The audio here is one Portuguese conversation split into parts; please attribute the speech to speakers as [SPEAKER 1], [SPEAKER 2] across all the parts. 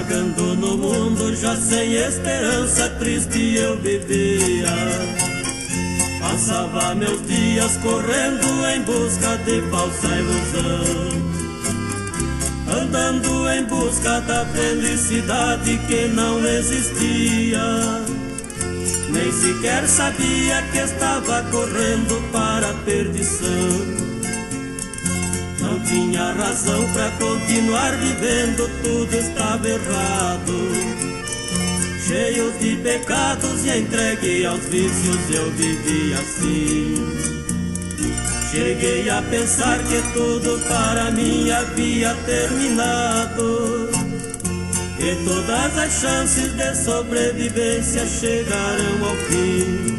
[SPEAKER 1] Vagando no mundo já sem esperança, triste eu vivia. Passava meus dias correndo em busca de falsa ilusão, andando em busca da felicidade que não existia. Nem sequer sabia que estava correndo para a perdição. Não tinha razão para continuar vivendo, tudo estava errado. Cheio de pecados e entregue aos vícios, eu vivia assim. Cheguei a pensar que tudo para mim havia terminado, que todas as chances de sobrevivência chegaram ao fim.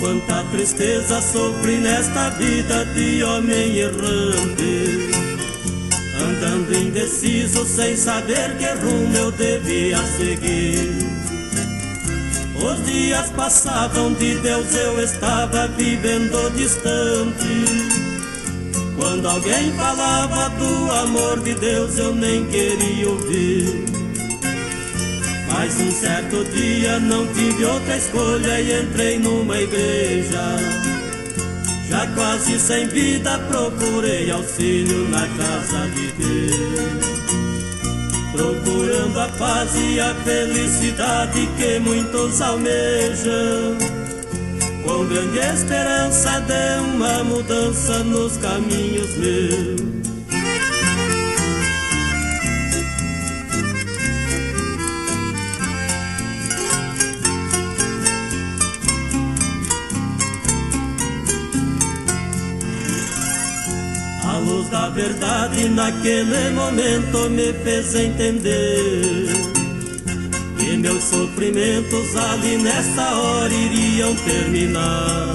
[SPEAKER 1] Quanta tristeza sofri nesta vida de homem errante, andando indeciso sem saber que rumo eu devia seguir. Os dias passavam, de Deus eu estava vivendo distante. Quando alguém falava do amor de Deus eu nem queria ouvir. Mas um certo dia não tive outra escolha e entrei numa igreja. Já quase sem vida procurei auxílio na casa de Deus, procurando a paz e a felicidade que muitos almejam, com grande esperança de uma mudança nos caminhos meus. A luz da verdade naquele momento me fez entender que meus sofrimentos ali nesta hora iriam terminar.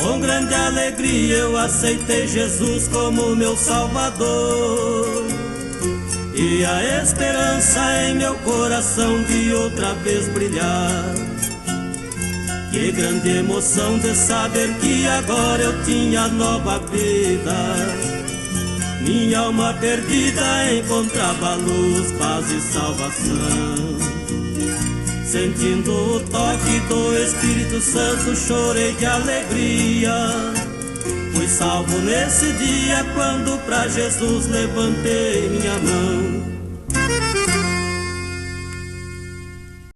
[SPEAKER 1] Com grande alegria eu aceitei Jesus como meu Salvador, e a esperança em meu coração de outra vez brilhar. Que grande emoção de saber que agora eu tinha nova vida. Minha alma perdida encontrava luz, paz e salvação. Sentindo o toque do Espírito Santo, chorei de alegria. Fui salvo nesse dia quando pra Jesus levantei minha mão.